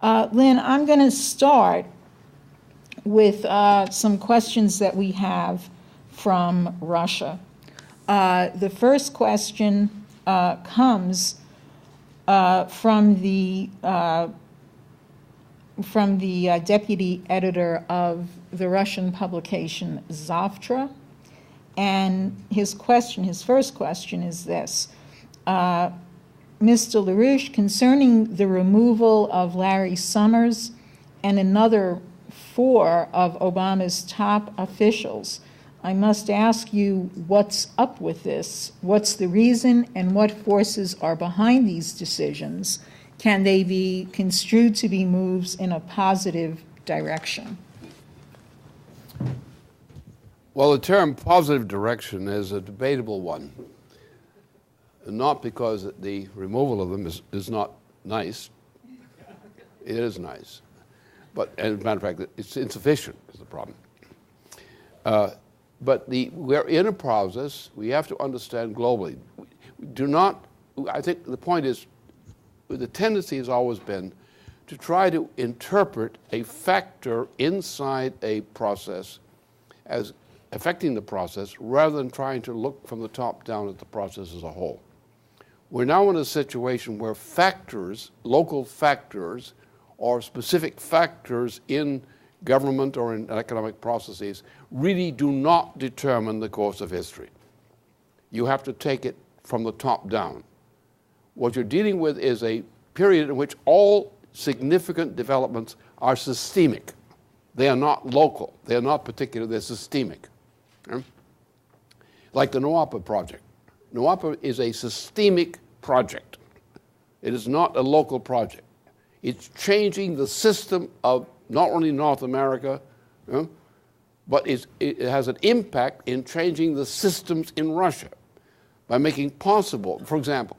Lynn, I'm going to start with some questions that we have from Russia. The first question comes from the deputy editor of the Russian publication Zavtra, and his first question is this. Mr. LaRouche, concerning the removal of Larry Summers and another 4 of Obama's top officials, I must ask you what's up with this? What's the reason and what forces are behind these decisions? Can they be construed to be moves in a positive direction? Well, the term positive direction is a debatable one. Not because the removal of them is not nice. It is nice. But as a matter of fact, it's insufficient is the problem. But we're in a process. We have to understand globally. I think the point is, the tendency has always been to try to interpret a factor inside a process as affecting the process rather than trying to look from the top down at the process as a whole. We're now in a situation where factors, local factors, or specific factors in government or in economic processes really do not determine the course of history. You have to take it from the top down. What you're dealing with is a period in which all significant developments are systemic. They are not local. They are not particular. They're systemic. Like the NOAPA project. NOAPA is a systemic project. It is not a local project. It's changing the system of not only North America, but it has an impact in changing the systems in Russia by making possible, for example,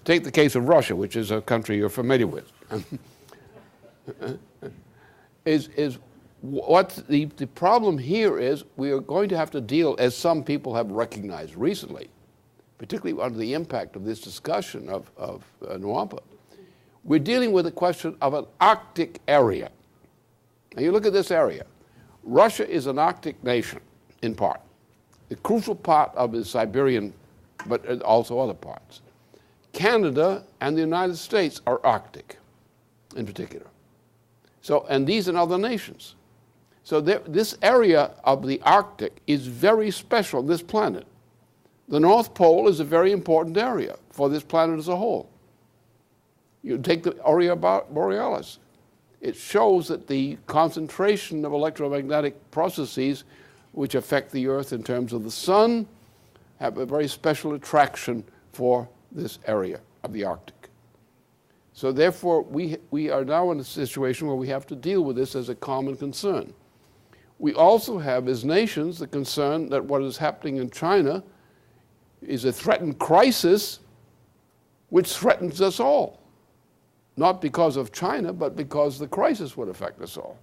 take the case of Russia, which is a country you're familiar with. The problem here is we are going to have to deal, as some people have recognized recently, particularly under the impact of this discussion of NOAPA, we're dealing with the question of an Arctic area. Now you look at this area. Russia is an Arctic nation, in part. The crucial part of the Siberian, but also other parts. Canada and the United States are Arctic, in particular. And these and other nations. So this area of the Arctic is very special on this planet. The North Pole is a very important area for this planet as a whole. You take the Aurora Borealis. It shows that the concentration of electromagnetic processes which affect the Earth in terms of the sun have a very special attraction for this area of the Arctic. So therefore, we are now in a situation where we have to deal with this as a common concern. We also have, as nations, the concern that what is happening in China is a threatened crisis which threatens us all. Not because of China, but because the crisis would affect us all.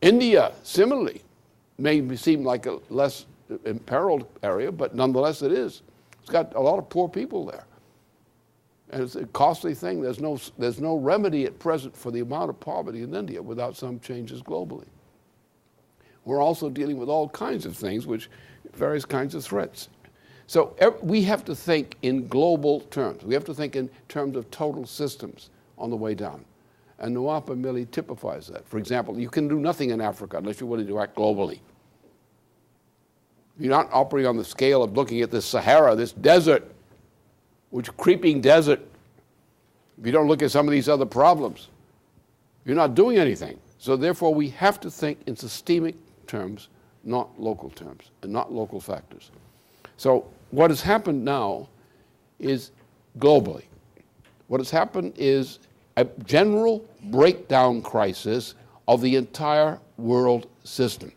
India, similarly, may seem like a less imperiled area, but nonetheless it is. It's got a lot of poor people there. And it's a costly thing. There's no remedy at present for the amount of poverty in India without some changes globally. We're also dealing with all kinds of things, various kinds of threats. So we have to think in global terms. We have to think in terms of total systems on the way down. And NOAPA merely typifies that. For example, you can do nothing in Africa unless you're willing to act globally. You're not operating on the scale of looking at this Sahara, this desert, which creeping desert. If you don't look at some of these other problems, you're not doing anything. So therefore, we have to think in systemic terms, not local terms, and not local factors. So what has happened now is globally. What has happened is a general breakdown crisis of the entire world system.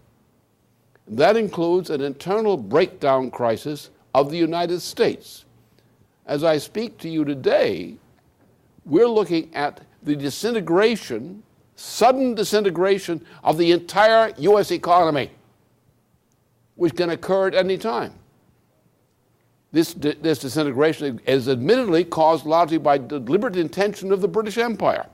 That includes an internal breakdown crisis of the United States. As I speak to you today, we're looking at the disintegration, sudden disintegration of the entire U.S. economy, which can occur at any time. This disintegration is admittedly caused largely by deliberate intention of the British Empire.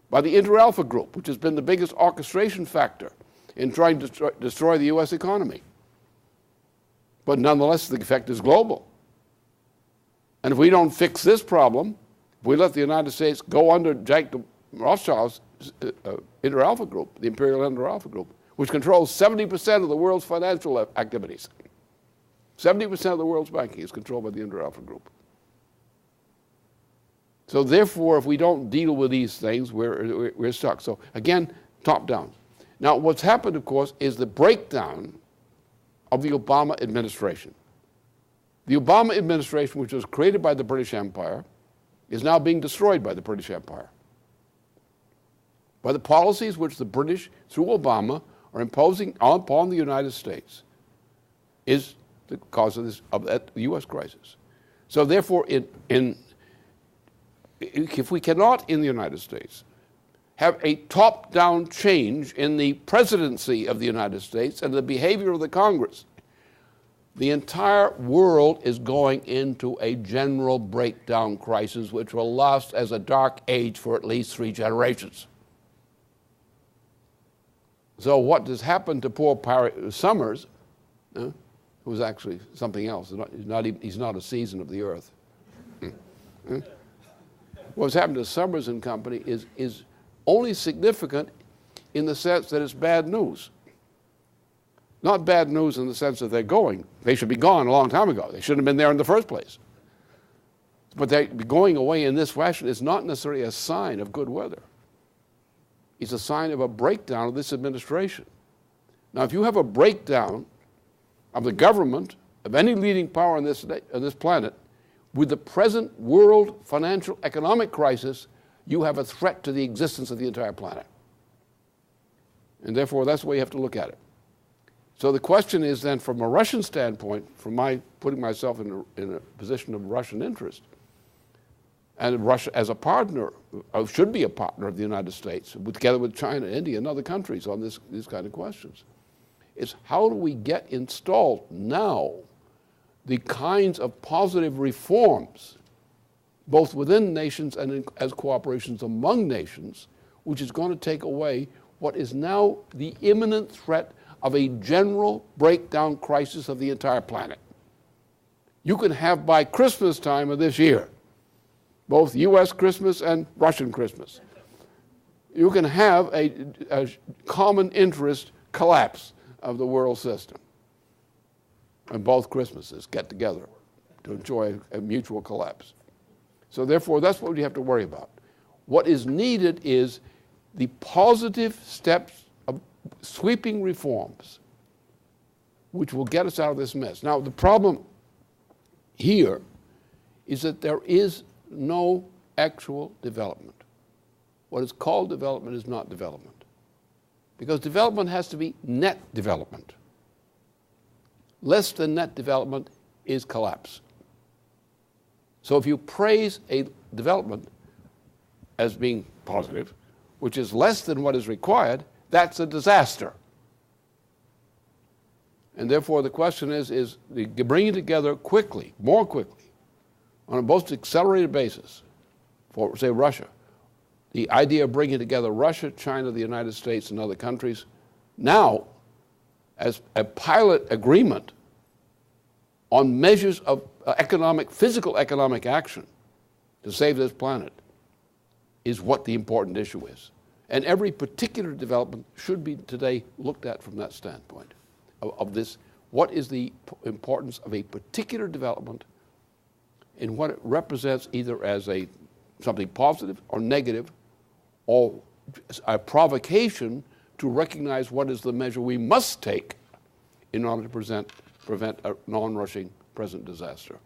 by the Inter-Alpha Group, which has been the biggest orchestration factor in trying to destroy the U.S. economy. But nonetheless, the effect is global. And if we don't fix this problem, if we let the United States go under Jack Rothschild's Inter-Alpha Group, the Imperial Inter-Alpha Group, which controls 70% of the world's financial activities. 70% of the world's banking is controlled by the Inter-Alpha Group. So therefore, if we don't deal with these things, we're stuck. So again, top down. Now, what's happened, of course, is the breakdown of the Obama administration. The Obama administration, which was created by the British Empire, is now being destroyed by the British Empire. By the policies which the British, through Obama, are imposing upon the United States, is the cause of that U.S. crisis. So therefore, if we cannot, in the United States, have a top-down change in the presidency of the United States and the behavior of the Congress, the entire world is going into a general breakdown crisis which will last as a dark age for at least 3 generations. So what has happened to poor Summers, who's actually something else, he's not a season of the earth. What's happened to Summers and Company is only significant in the sense that it's bad news. Not bad news in the sense that they're going. They should be gone a long time ago. They shouldn't have been there in the first place. But they're going away in this fashion is not necessarily a sign of good weather. It's a sign of a breakdown of this administration. Now, if you have a breakdown of the government, of any leading power on this planet, with the present world financial economic crisis, you have a threat to the existence of the entire planet. And therefore, that's the way you have to look at it. So the question is then, from a Russian standpoint, from my putting myself in a position of Russian interest, and Russia as a partner, should be a partner of the United States, together with China, India, and other countries on these kind of questions, is how do we get installed now the kinds of positive reforms, both within nations and as cooperations among nations, which is going to take away what is now the imminent threat of a general breakdown crisis of the entire planet. You can have by Christmas time of this year, both U.S. Christmas and Russian Christmas, you can have a common interest collapse of the world system. And both Christmases get together to enjoy a mutual collapse. So therefore, that's what we have to worry about. What is needed is the positive steps of sweeping reforms which will get us out of this mess. Now, the problem here is that there is no actual development. What is called development is not development, because development has to be net development. Less than net development is collapse. So if you praise a development as being positive, which is less than what is required, that's a disaster. And therefore the question is bringing together quickly, more quickly, on a most accelerated basis, for, say, Russia, the idea of bringing together Russia, China, the United States, and other countries now as a pilot agreement on measures of physical economic action to save this planet is what the important issue is. And every particular development should be today looked at from that standpoint of this. What is the importance of a particular development in what it represents, either as something positive or negative, or a provocation to recognize what is the measure we must take in order to prevent a non-rushing present disaster.